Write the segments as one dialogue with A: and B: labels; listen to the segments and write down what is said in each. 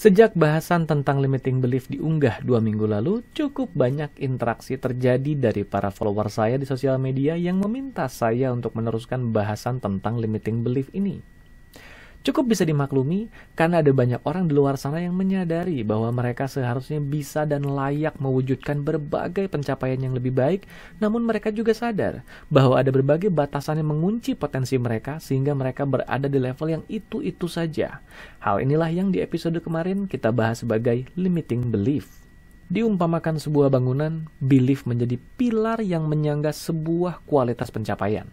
A: Sejak bahasan tentang limiting belief diunggah 2 minggu lalu, cukup banyak interaksi terjadi dari para follower saya di sosial media yang meminta saya untuk meneruskan bahasan tentang limiting belief ini. Cukup bisa dimaklumi karena ada banyak orang di luar sana yang menyadari bahwa mereka seharusnya bisa dan layak mewujudkan berbagai pencapaian yang lebih baik, namun mereka juga sadar bahwa ada berbagai batasan yang mengunci potensi mereka sehingga mereka berada di level yang itu-itu saja. Hal inilah yang di episode kemarin kita bahas sebagai limiting belief. Diumpamakan sebuah bangunan, belief menjadi pilar yang menyangga sebuah kualitas pencapaian.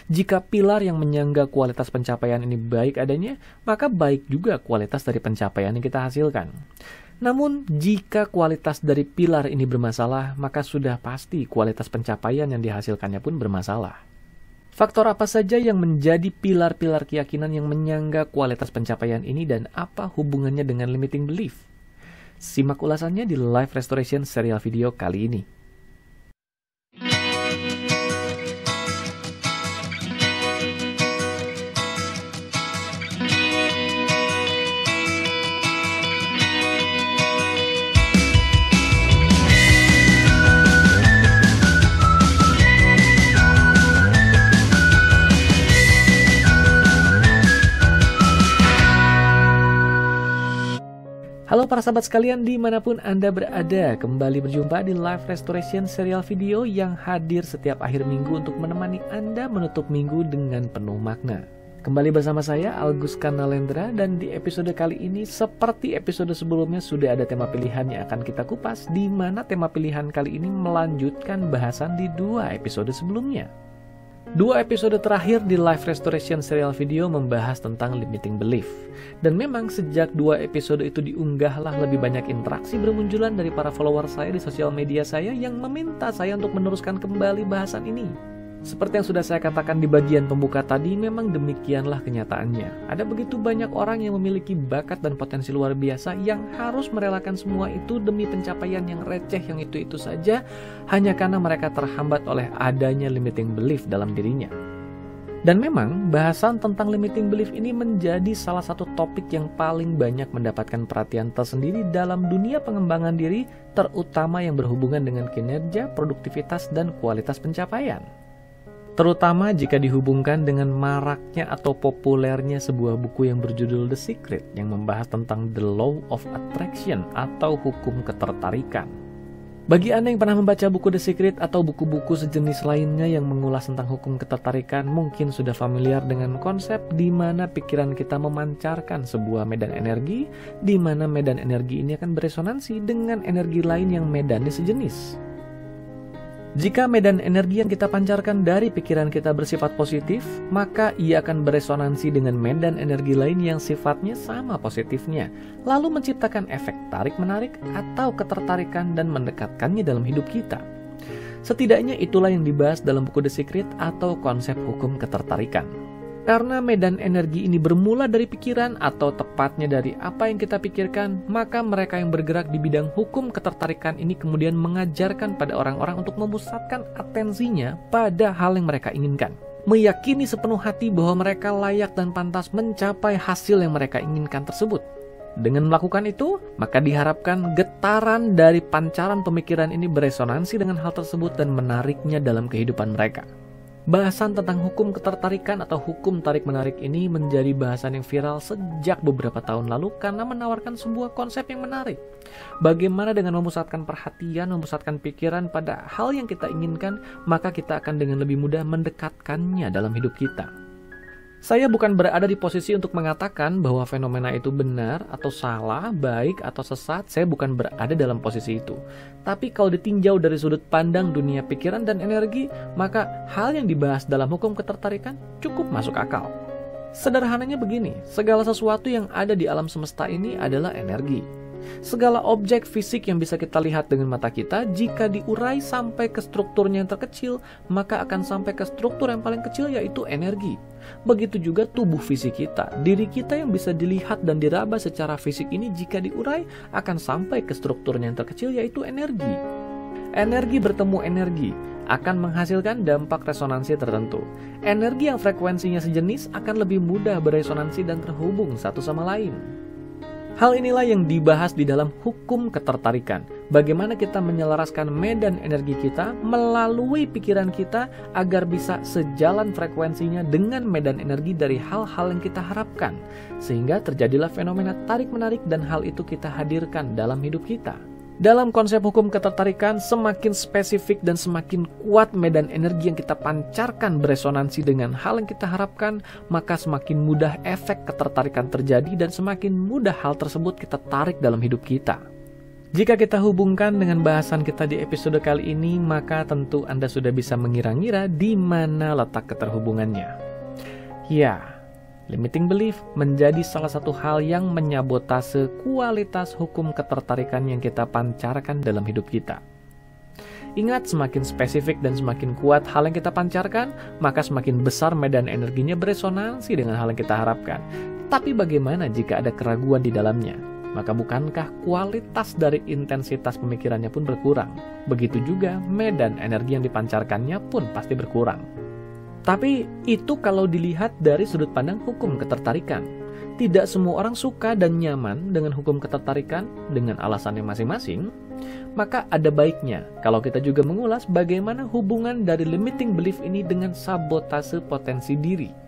A: Jika pilar yang menyangga kualitas pencapaian ini baik adanya, maka baik juga kualitas dari pencapaian yang kita hasilkan. Namun, jika kualitas dari pilar ini bermasalah, maka sudah pasti kualitas pencapaian yang dihasilkannya pun bermasalah. Faktor apa saja yang menjadi pilar-pilar keyakinan yang menyangga kualitas pencapaian ini dan apa hubungannya dengan limiting belief? Simak ulasannya di Life Restoration serial video kali ini. Halo para sahabat sekalian dimanapun Anda berada, kembali berjumpa di Life Restoration serial video yang hadir setiap akhir minggu untuk menemani Anda menutup minggu dengan penuh makna. Kembali bersama saya Agus Kanalendra dan di episode kali ini seperti episode sebelumnya sudah ada tema pilihan yang akan kita kupas, di mana tema pilihan kali ini melanjutkan bahasan di 2 episode sebelumnya. 2 episode terakhir di Life Restoration serial video membahas tentang limiting belief. Dan memang sejak 2 episode itu diunggahlah lebih banyak interaksi bermunculan dari para follower saya di sosial media saya yang meminta saya untuk meneruskan kembali bahasan ini. Seperti yang sudah saya katakan di bagian pembuka tadi, memang demikianlah kenyataannya. Ada begitu banyak orang yang memiliki bakat dan potensi luar biasa yang harus merelakan semua itu demi pencapaian yang receh yang itu-itu saja, hanya karena mereka terhambat oleh adanya limiting belief dalam dirinya. Dan memang bahasan tentang limiting belief ini menjadi salah satu topik yang paling banyak mendapatkan perhatian tersendiri dalam dunia pengembangan diri, terutama yang berhubungan dengan kinerja, produktivitas, dan kualitas pencapaian. Terutama jika dihubungkan dengan maraknya atau populernya sebuah buku yang berjudul The Secret yang membahas tentang The Law of Attraction atau hukum ketertarikan. Bagi Anda yang pernah membaca buku The Secret atau buku-buku sejenis lainnya yang mengulas tentang hukum ketertarikan, mungkin sudah familiar dengan konsep di mana pikiran kita memancarkan sebuah medan energi, di mana medan energi ini akan beresonansi dengan energi lain yang medannya sejenis. Jika medan energi yang kita pancarkan dari pikiran kita bersifat positif, maka ia akan beresonansi dengan medan energi lain yang sifatnya sama positifnya, lalu menciptakan efek tarik-menarik atau ketertarikan dan mendekatkannya dalam hidup kita. Setidaknya itulah yang dibahas dalam buku The Secret atau konsep hukum ketertarikan. Karena medan energi ini bermula dari pikiran atau tepatnya dari apa yang kita pikirkan, maka mereka yang bergerak di bidang hukum ketertarikan ini kemudian mengajarkan pada orang-orang untuk memusatkan atensinya pada hal yang mereka inginkan. Meyakini sepenuh hati bahwa mereka layak dan pantas mencapai hasil yang mereka inginkan tersebut. Dengan melakukan itu, maka diharapkan getaran dari pancaran pemikiran ini beresonansi dengan hal tersebut dan menariknya dalam kehidupan mereka. Bahasan tentang hukum ketertarikan atau hukum tarik-menarik ini menjadi bahasan yang viral sejak beberapa tahun lalu karena menawarkan sebuah konsep yang menarik. Bagaimana dengan memusatkan perhatian, memusatkan pikiran pada hal yang kita inginkan, maka kita akan dengan lebih mudah mendekatkannya dalam hidup kita. Saya bukan berada di posisi untuk mengatakan bahwa fenomena itu benar atau salah, baik atau sesat. Saya bukan berada dalam posisi itu. Tapi kalau ditinjau dari sudut pandang dunia pikiran dan energi, maka hal yang dibahas dalam hukum ketertarikan cukup masuk akal. Sederhananya begini, segala sesuatu yang ada di alam semesta ini adalah energi. Segala objek fisik yang bisa kita lihat dengan mata kita, jika diurai sampai ke strukturnya yang terkecil, maka akan sampai ke struktur yang paling kecil, yaitu energi. Begitu juga tubuh fisik kita, diri kita yang bisa dilihat dan diraba secara fisik ini jika diurai akan sampai ke strukturnya yang terkecil, yaitu energi. Energi bertemu energi akan menghasilkan dampak resonansi tertentu. Energi yang frekuensinya sejenis akan lebih mudah beresonansi dan terhubung satu sama lain. Hal inilah yang dibahas di dalam hukum ketertarikan. Bagaimana kita menyelaraskan medan energi kita melalui pikiran kita agar bisa sejalan frekuensinya dengan medan energi dari hal-hal yang kita harapkan. Sehingga terjadilah fenomena tarik-menarik dan hal itu kita hadirkan dalam hidup kita. Dalam konsep hukum ketertarikan, semakin spesifik dan semakin kuat medan energi yang kita pancarkan beresonansi dengan hal yang kita harapkan, maka semakin mudah efek ketertarikan terjadi dan semakin mudah hal tersebut kita tarik dalam hidup kita. Jika kita hubungkan dengan bahasan kita di episode kali ini, maka tentu Anda sudah bisa mengira-ngira di mana letak keterhubungannya. Ya, limiting belief menjadi salah satu hal yang menyabotase kualitas hukum ketertarikan yang kita pancarkan dalam hidup kita. Ingat, semakin spesifik dan semakin kuat hal yang kita pancarkan, maka semakin besar medan energinya beresonansi dengan hal yang kita harapkan. Tapi bagaimana jika ada keraguan di dalamnya? Maka bukankah kualitas dari intensitas pemikirannya pun berkurang? Begitu juga medan energi yang dipancarkannya pun pasti berkurang. Tapi itu kalau dilihat dari sudut pandang hukum ketertarikan. Tidak semua orang suka dan nyaman dengan hukum ketertarikan dengan alasannya masing-masing. Maka ada baiknya kalau kita juga mengulas bagaimana hubungan dari limiting belief ini dengan sabotase potensi diri.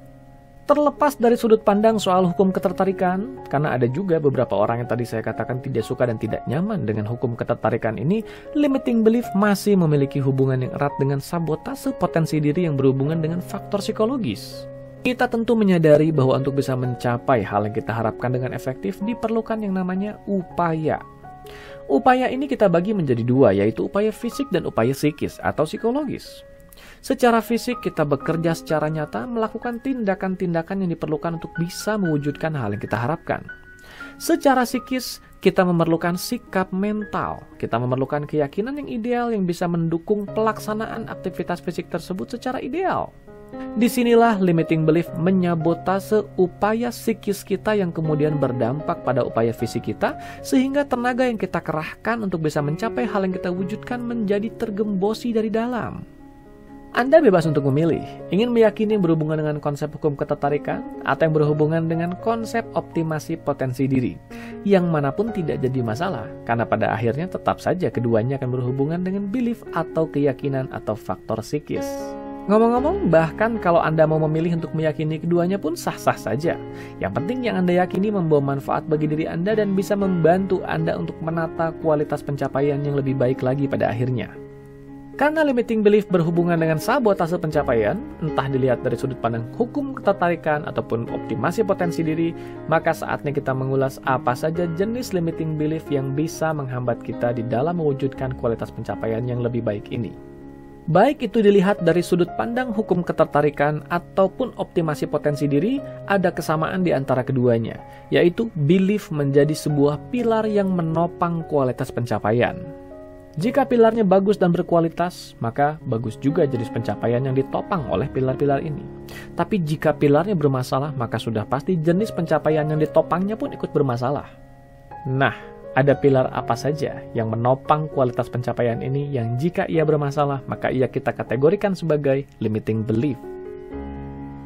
A: Terlepas dari sudut pandang soal hukum ketertarikan, karena ada juga beberapa orang yang tadi saya katakan tidak suka dan tidak nyaman dengan hukum ketertarikan ini, limiting belief masih memiliki hubungan yang erat dengan sabotase potensi diri yang berhubungan dengan faktor psikologis. Kita tentu menyadari bahwa untuk bisa mencapai hal yang kita harapkan dengan efektif diperlukan yang namanya upaya. Upaya ini kita bagi menjadi dua, yaitu upaya fisik dan upaya psikis atau psikologis. Secara fisik, kita bekerja secara nyata melakukan tindakan-tindakan yang diperlukan untuk bisa mewujudkan hal yang kita harapkan. Secara psikis, kita memerlukan sikap mental. Kita memerlukan keyakinan yang ideal yang bisa mendukung pelaksanaan aktivitas fisik tersebut secara ideal. Disinilah limiting belief menyabotase upaya psikis kita yang kemudian berdampak pada upaya fisik kita, sehingga tenaga yang kita kerahkan untuk bisa mencapai hal yang kita wujudkan menjadi tergembosi dari dalam. Anda bebas untuk memilih, ingin meyakini yang berhubungan dengan konsep hukum ketertarikan atau yang berhubungan dengan konsep optimasi potensi diri. Yang manapun tidak jadi masalah, karena pada akhirnya tetap saja keduanya akan berhubungan dengan belief atau keyakinan atau faktor psikis. Ngomong-ngomong, bahkan kalau Anda mau memilih untuk meyakini keduanya pun sah-sah saja. Yang penting yang Anda yakini membawa manfaat bagi diri Anda dan bisa membantu Anda untuk menata kualitas pencapaian yang lebih baik lagi pada akhirnya. Karena limiting belief berhubungan dengan sabotase pencapaian, entah dilihat dari sudut pandang hukum ketertarikan ataupun optimasi potensi diri, maka saatnya kita mengulas apa saja jenis limiting belief yang bisa menghambat kita di dalam mewujudkan kualitas pencapaian yang lebih baik ini. Baik itu dilihat dari sudut pandang hukum ketertarikan ataupun optimasi potensi diri, ada kesamaan di antara keduanya, yaitu belief menjadi sebuah pilar yang menopang kualitas pencapaian. Jika pilarnya bagus dan berkualitas, maka bagus juga jenis pencapaian yang ditopang oleh pilar-pilar ini. Tapi jika pilarnya bermasalah, maka sudah pasti jenis pencapaian yang ditopangnya pun ikut bermasalah. Nah, ada pilar apa saja yang menopang kualitas pencapaian ini yang jika ia bermasalah, maka ia kita kategorikan sebagai limiting belief.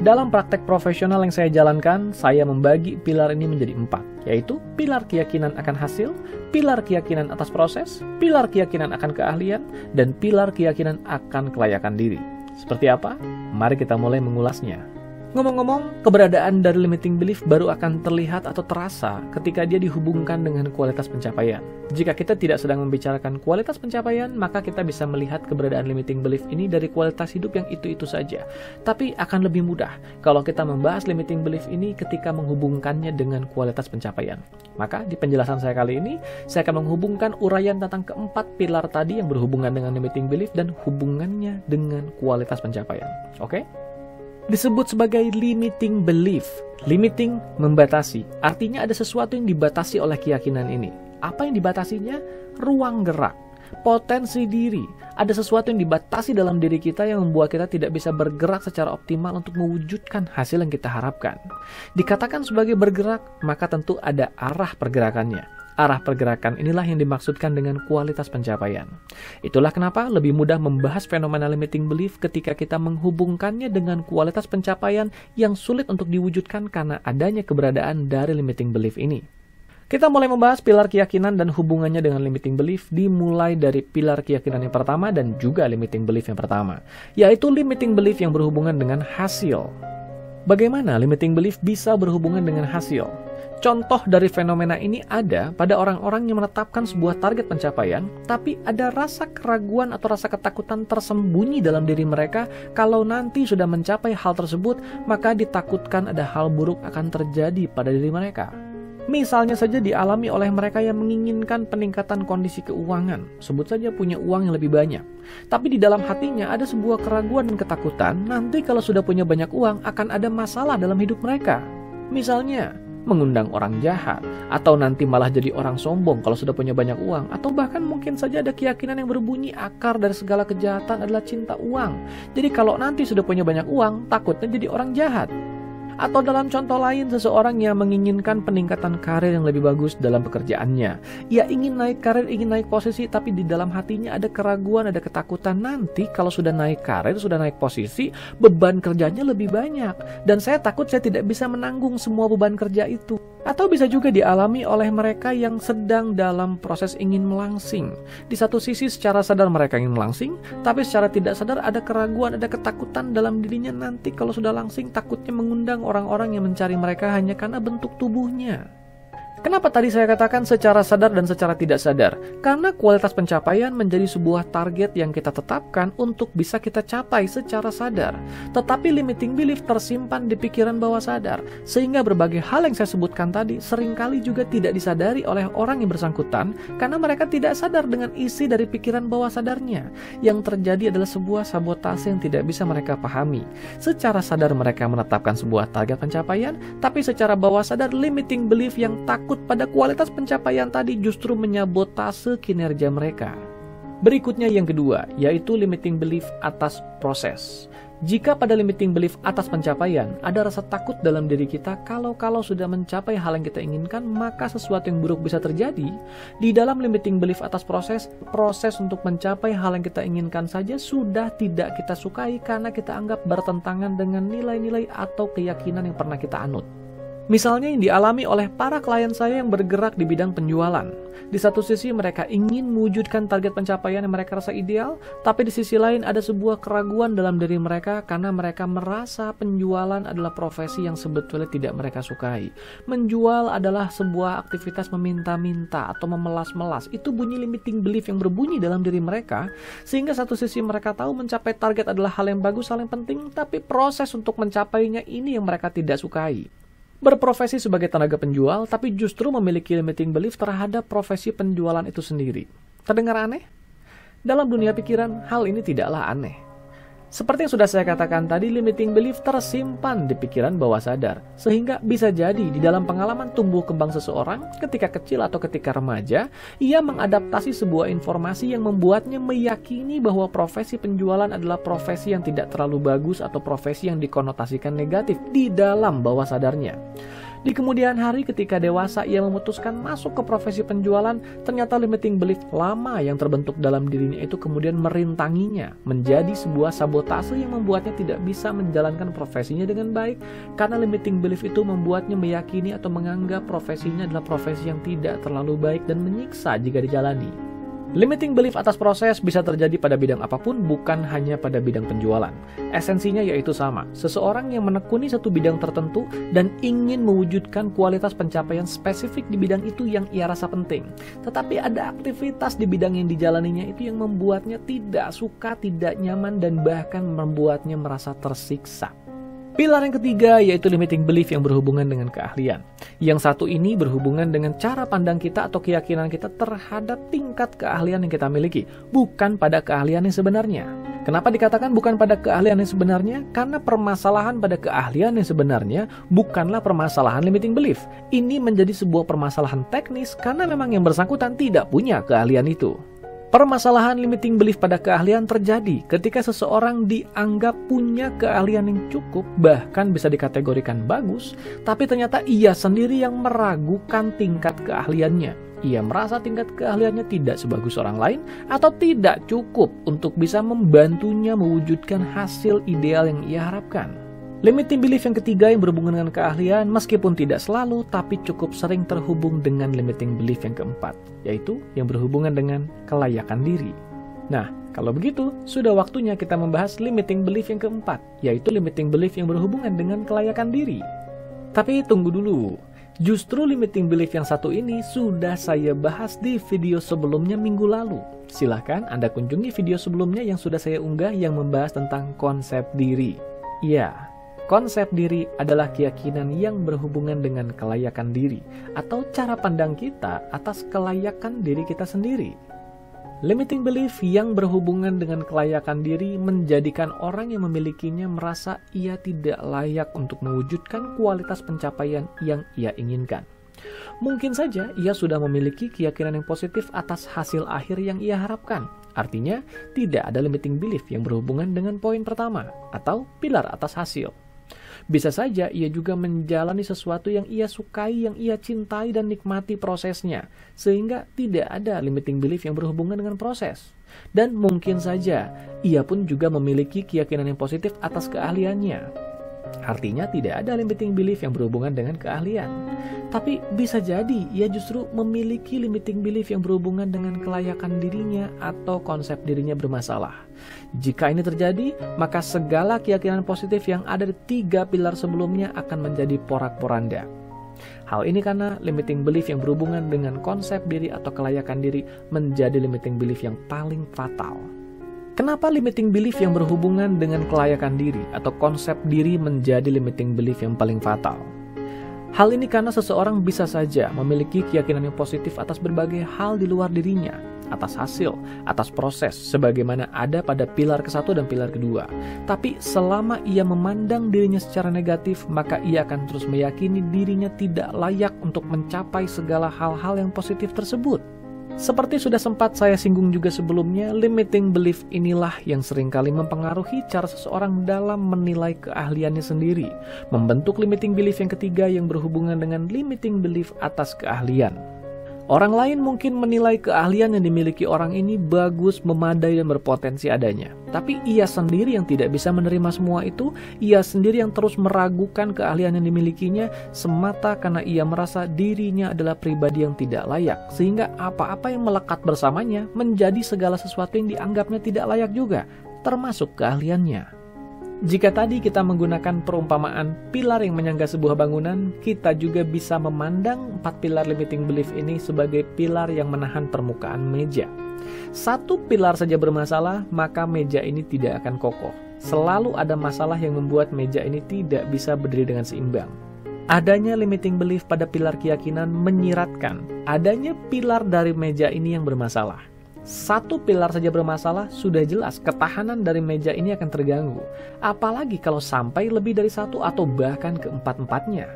A: Dalam praktek profesional yang saya jalankan, saya membagi pilar ini menjadi 4, yaitu pilar keyakinan akan hasil, pilar keyakinan atas proses, pilar keyakinan akan keahlian, dan pilar keyakinan akan kelayakan diri. Seperti apa? Mari kita mulai mengulasnya. Ngomong-ngomong, keberadaan dari limiting belief baru akan terlihat atau terasa ketika dia dihubungkan dengan kualitas pencapaian. Jika kita tidak sedang membicarakan kualitas pencapaian, maka kita bisa melihat keberadaan limiting belief ini dari kualitas hidup yang itu-itu saja. Tapi akan lebih mudah kalau kita membahas limiting belief ini ketika menghubungkannya dengan kualitas pencapaian. Maka di penjelasan saya kali ini, saya akan menghubungkan uraian tentang keempat pilar tadi yang berhubungan dengan limiting belief dan hubungannya dengan kualitas pencapaian. Oke? Disebut sebagai limiting belief. Limiting, membatasi. Artinya ada sesuatu yang dibatasi oleh keyakinan ini. Apa yang dibatasinya? Ruang gerak, potensi diri. Ada sesuatu yang dibatasi dalam diri kita yang membuat kita tidak bisa bergerak secara optimal untuk mewujudkan hasil yang kita harapkan. Dikatakan sebagai bergerak, maka tentu ada arah pergerakannya. Arah pergerakan inilah yang dimaksudkan dengan kualitas pencapaian. Itulah kenapa lebih mudah membahas fenomena limiting belief ketika kita menghubungkannya dengan kualitas pencapaian yang sulit untuk diwujudkan karena adanya keberadaan dari limiting belief ini. Kita mulai membahas pilar keyakinan dan hubungannya dengan limiting belief, dimulai dari pilar keyakinan yang pertama dan juga limiting belief yang pertama, yaitu limiting belief yang berhubungan dengan hasil. Bagaimana limiting belief bisa berhubungan dengan hasil? Contoh dari fenomena ini ada pada orang-orang yang menetapkan sebuah target pencapaian, tapi ada rasa keraguan atau rasa ketakutan tersembunyi dalam diri mereka kalau nanti sudah mencapai hal tersebut, maka ditakutkan ada hal buruk akan terjadi pada diri mereka. Misalnya saja dialami oleh mereka yang menginginkan peningkatan kondisi keuangan, sebut saja punya uang yang lebih banyak. Tapi di dalam hatinya ada sebuah keraguan dan ketakutan, nanti kalau sudah punya banyak uang akan ada masalah dalam hidup mereka. Misalnya, mengundang orang jahat, atau nanti malah jadi orang sombong kalau sudah punya banyak uang, atau bahkan mungkin saja ada keyakinan yang berbunyi akar dari segala kejahatan adalah cinta uang. Jadi kalau nanti sudah punya banyak uang, takutnya jadi orang jahat. Atau dalam contoh lain, seseorang yang menginginkan peningkatan karir yang lebih bagus dalam pekerjaannya. Ia ingin naik karir, ingin naik posisi, tapi di dalam hatinya ada keraguan, ada ketakutan. Nanti kalau sudah naik karir, sudah naik posisi, beban kerjanya lebih banyak. Dan saya takut saya tidak bisa menanggung semua beban kerja itu. Atau bisa juga dialami oleh mereka yang sedang dalam proses ingin melangsing. Di satu sisi secara sadar mereka ingin melangsing, tapi secara tidak sadar ada keraguan, ada ketakutan dalam dirinya nanti kalau sudah langsing, takutnya mengundang orang-orang yang mencari mereka hanya karena bentuk tubuhnya. Kenapa tadi saya katakan secara sadar dan secara tidak sadar? Karena kualitas pencapaian menjadi sebuah target yang kita tetapkan untuk bisa kita capai secara sadar. Tetapi limiting belief tersimpan di pikiran bawah sadar. Sehingga berbagai hal yang saya sebutkan tadi seringkali juga tidak disadari oleh orang yang bersangkutan karena mereka tidak sadar dengan isi dari pikiran bawah sadarnya. Yang terjadi adalah sebuah sabotase yang tidak bisa mereka pahami. Secara sadar mereka menetapkan sebuah target pencapaian, tapi secara bawah sadar limiting belief yang takut pada kualitas pencapaian tadi justru menyabotase kinerja mereka. Berikutnya yang kedua, yaitu limiting belief atas proses. Jika pada limiting belief atas pencapaian, ada rasa takut dalam diri kita kalau sudah mencapai hal yang kita inginkan, maka sesuatu yang buruk bisa terjadi. Di dalam limiting belief atas proses untuk mencapai hal yang kita inginkan saja sudah tidak kita sukai karena kita anggap bertentangan dengan nilai-nilai atau keyakinan yang pernah kita anut. Misalnya yang dialami oleh para klien saya yang bergerak di bidang penjualan. Di satu sisi mereka ingin mewujudkan target pencapaian yang mereka rasa ideal, tapi di sisi lain ada sebuah keraguan dalam diri mereka karena mereka merasa penjualan adalah profesi yang sebetulnya tidak mereka sukai. Menjual adalah sebuah aktivitas meminta-minta atau memelas-melas. Itu bunyi limiting belief yang berbunyi dalam diri mereka, sehingga satu sisi mereka tahu mencapai target adalah hal yang bagus, hal yang penting, tapi proses untuk mencapainya ini yang mereka tidak sukai. Berprofesi sebagai tenaga penjual, tapi justru memiliki limiting belief terhadap profesi penjualan itu sendiri. Terdengar aneh? Dalam dunia pikiran, hal ini tidaklah aneh. Seperti yang sudah saya katakan tadi, limiting belief tersimpan di pikiran bawah sadar. Sehingga bisa jadi di dalam pengalaman tumbuh kembang seseorang, ketika kecil atau ketika remaja, ia mengadaptasi sebuah informasi yang membuatnya meyakini bahwa profesi penjualan adalah profesi yang tidak terlalu bagus atau profesi yang dikonotasikan negatif di dalam bawah sadarnya. Di kemudian hari ketika dewasa ia memutuskan masuk ke profesi penjualan, ternyata limiting belief lama yang terbentuk dalam dirinya itu kemudian merintanginya menjadi sebuah sabotase yang membuatnya tidak bisa menjalankan profesinya dengan baik karena limiting belief itu membuatnya meyakini atau menganggap profesinya adalah profesi yang tidak terlalu baik dan menyiksa jika dijalani. Limiting belief atas proses bisa terjadi pada bidang apapun, bukan hanya pada bidang penjualan. Esensinya yaitu sama. Seseorang yang menekuni satu bidang tertentu dan ingin mewujudkan kualitas pencapaian spesifik di bidang itu yang ia rasa penting. Tetapi ada aktivitas di bidang yang dijalaninya itu yang membuatnya tidak suka, tidak nyaman, dan bahkan membuatnya merasa tersiksa. Pilar yang ketiga yaitu limiting belief yang berhubungan dengan keahlian. Yang satu ini berhubungan dengan cara pandang kita atau keyakinan kita terhadap tingkat keahlian yang kita miliki, bukan pada keahlian yang sebenarnya. Kenapa dikatakan bukan pada keahlian yang sebenarnya? Karena permasalahan pada keahlian yang sebenarnya bukanlah permasalahan limiting belief. Ini menjadi sebuah permasalahan teknis karena memang yang bersangkutan tidak punya keahlian itu. Permasalahan limiting belief pada keahlian terjadi ketika seseorang dianggap punya keahlian yang cukup, bahkan bisa dikategorikan bagus, tapi ternyata ia sendiri yang meragukan tingkat keahliannya. Ia merasa tingkat keahliannya tidak sebagus orang lain atau tidak cukup untuk bisa membantunya mewujudkan hasil ideal yang ia harapkan. Limiting belief yang ketiga yang berhubungan dengan keahlian meskipun tidak selalu tapi cukup sering terhubung dengan limiting belief yang keempat, yaitu yang berhubungan dengan kelayakan diri. Nah, kalau begitu, sudah waktunya kita membahas limiting belief yang keempat, yaitu limiting belief yang berhubungan dengan kelayakan diri. Tapi tunggu dulu, justru limiting belief yang satu ini sudah saya bahas di video sebelumnya minggu lalu. Silahkan Anda kunjungi video sebelumnya yang sudah saya unggah yang membahas tentang konsep diri. Ya, konsep diri adalah keyakinan yang berhubungan dengan kelayakan diri atau cara pandang kita atas kelayakan diri kita sendiri. Limiting belief yang berhubungan dengan kelayakan diri menjadikan orang yang memilikinya merasa ia tidak layak untuk mewujudkan kualitas pencapaian yang ia inginkan. Mungkin saja ia sudah memiliki keyakinan yang positif atas hasil akhir yang ia harapkan. Artinya, tidak ada limiting belief yang berhubungan dengan poin pertama atau pilar atas hasil. Bisa saja ia juga menjalani sesuatu yang ia sukai, yang ia cintai dan nikmati prosesnya, sehingga tidak ada limiting belief yang berhubungan dengan proses. Dan mungkin saja ia pun juga memiliki keyakinan yang positif atas keahliannya. Artinya tidak ada limiting belief yang berhubungan dengan keahlian. Tapi bisa jadi ia justru memiliki limiting belief yang berhubungan dengan kelayakan dirinya atau konsep dirinya bermasalah. Jika ini terjadi, maka segala keyakinan positif yang ada di 3 pilar sebelumnya akan menjadi porak-poranda. Hal ini karena limiting belief yang berhubungan dengan konsep diri atau kelayakan diri menjadi limiting belief yang paling fatal. Kenapa limiting belief yang berhubungan dengan kelayakan diri atau konsep diri menjadi limiting belief yang paling fatal? Hal ini karena seseorang bisa saja memiliki keyakinan yang positif atas berbagai hal di luar dirinya, atas hasil, atas proses, sebagaimana ada pada pilar ke-1 dan pilar kedua. Tapi selama ia memandang dirinya secara negatif, maka ia akan terus meyakini dirinya tidak layak untuk mencapai segala hal-hal yang positif tersebut. Seperti sudah sempat saya singgung juga sebelumnya, limiting belief inilah yang seringkali mempengaruhi cara seseorang dalam menilai keahliannya sendiri, membentuk limiting belief yang ketiga yang berhubungan dengan limiting belief atas keahlian. Orang lain mungkin menilai keahlian yang dimiliki orang ini bagus, memadai, dan berpotensi adanya. Tapi ia sendiri yang tidak bisa menerima semua itu, ia sendiri yang terus meragukan keahlian yang dimilikinya semata karena ia merasa dirinya adalah pribadi yang tidak layak. Sehingga apa-apa yang melekat bersamanya menjadi segala sesuatu yang dianggapnya tidak layak juga, termasuk keahliannya. Jika tadi kita menggunakan perumpamaan pilar yang menyangga sebuah bangunan, kita juga bisa memandang 4 pilar limiting belief ini sebagai pilar yang menahan permukaan meja. 1 pilar saja bermasalah, maka meja ini tidak akan kokoh. Selalu ada masalah yang membuat meja ini tidak bisa berdiri dengan seimbang. Adanya limiting belief pada pilar keyakinan menyiratkan adanya pilar dari meja ini yang bermasalah. 1 pilar saja bermasalah, sudah jelas ketahanan dari meja ini akan terganggu. Apalagi kalau sampai lebih dari 1 atau bahkan keempat-empatnya.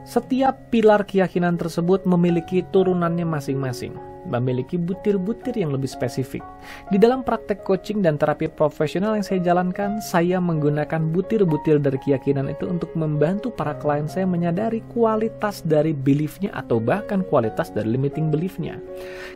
A: Setiap pilar keyakinan tersebut memiliki turunannya masing-masing, memiliki butir-butir yang lebih spesifik. Di dalam praktek coaching dan terapi profesional yang saya jalankan, saya menggunakan butir-butir dari keyakinan itu untuk membantu para klien saya menyadari kualitas dari beliefnya atau bahkan kualitas dari limiting beliefnya.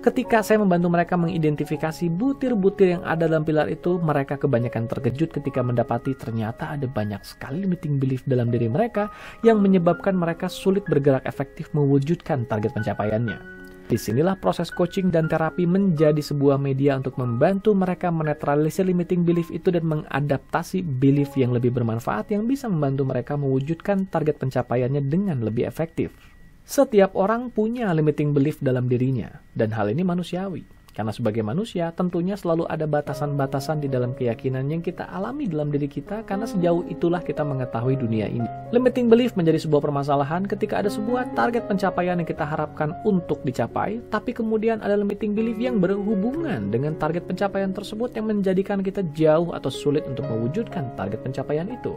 A: Ketika saya membantu mereka mengidentifikasi butir-butir yang ada dalam pilar itu, mereka kebanyakan terkejut ketika mendapati ternyata ada banyak sekali limiting belief dalam diri mereka yang menyebabkan mereka sulit bergerak efektif mewujudkan target pencapaiannya. Disinilah proses coaching dan terapi menjadi sebuah media untuk membantu mereka menetralisir limiting belief itu dan mengadaptasi belief yang lebih bermanfaat yang bisa membantu mereka mewujudkan target pencapaiannya dengan lebih efektif. Setiap orang punya limiting belief dalam dirinya, dan hal ini manusiawi. Karena sebagai manusia, tentunya selalu ada batasan-batasan di dalam keyakinan yang kita alami dalam diri kita karena sejauh itulah kita mengetahui dunia ini. Limiting belief menjadi sebuah permasalahan ketika ada sebuah target pencapaian yang kita harapkan untuk dicapai, tapi kemudian ada limiting belief yang berhubungan dengan target pencapaian tersebut yang menjadikan kita jauh atau sulit untuk mewujudkan target pencapaian itu.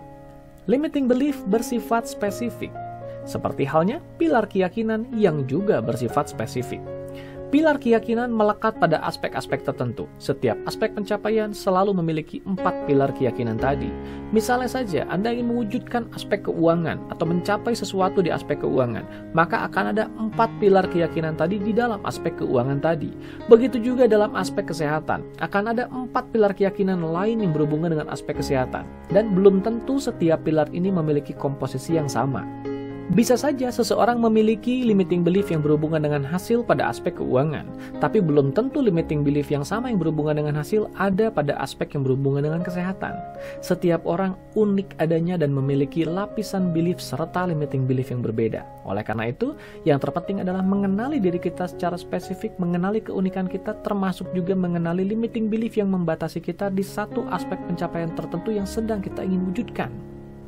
A: Limiting belief bersifat spesifik, seperti halnya pilar keyakinan yang juga bersifat spesifik. Pilar keyakinan melekat pada aspek-aspek tertentu. Setiap aspek pencapaian selalu memiliki 4 pilar keyakinan tadi. Misalnya saja, Anda ingin mewujudkan aspek keuangan atau mencapai sesuatu di aspek keuangan, maka akan ada 4 pilar keyakinan tadi di dalam aspek keuangan tadi. Begitu juga dalam aspek kesehatan, akan ada 4 pilar keyakinan lain yang berhubungan dengan aspek kesehatan. Dan belum tentu setiap pilar ini memiliki komposisi yang sama. Bisa saja seseorang memiliki limiting belief yang berhubungan dengan hasil pada aspek keuangan, tapi belum tentu limiting belief yang sama yang berhubungan dengan hasil ada pada aspek yang berhubungan dengan kesehatan. Setiap orang unik adanya dan memiliki lapisan belief serta limiting belief yang berbeda. Oleh karena itu, yang terpenting adalah mengenali diri kita secara spesifik, mengenali keunikan kita, termasuk juga mengenali limiting belief yang membatasi kita di satu aspek pencapaian tertentu yang sedang kita ingin wujudkan.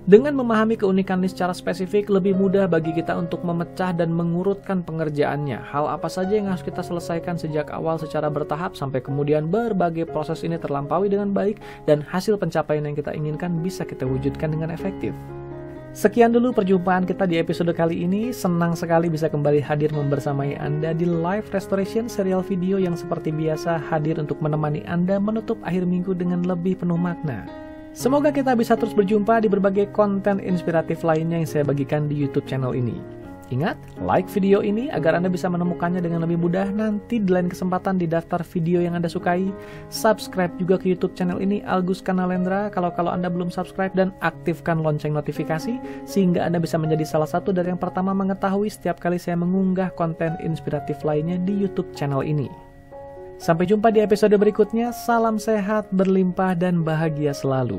A: Dengan memahami keunikan ini secara spesifik, lebih mudah bagi kita untuk memecah dan mengurutkan pengerjaannya. Hal apa saja yang harus kita selesaikan sejak awal secara bertahap sampai kemudian berbagai proses ini terlampaui dengan baik dan hasil pencapaian yang kita inginkan bisa kita wujudkan dengan efektif. Sekian dulu perjumpaan kita di episode kali ini. Senang sekali bisa kembali hadir membersamai Anda di Live Restoration serial video yang seperti biasa hadir untuk menemani Anda menutup akhir minggu dengan lebih penuh makna. Semoga kita bisa terus berjumpa di berbagai konten inspiratif lainnya yang saya bagikan di YouTube channel ini. Ingat, like video ini agar Anda bisa menemukannya dengan lebih mudah nanti di lain kesempatan di daftar video yang Anda sukai. Subscribe juga ke YouTube channel ini, Algus Kanalendra, kalau Anda belum subscribe, dan aktifkan lonceng notifikasi sehingga Anda bisa menjadi salah satu dari yang pertama mengetahui setiap kali saya mengunggah konten inspiratif lainnya di YouTube channel ini. Sampai jumpa di episode berikutnya. Salam sehat, berlimpah, dan bahagia selalu.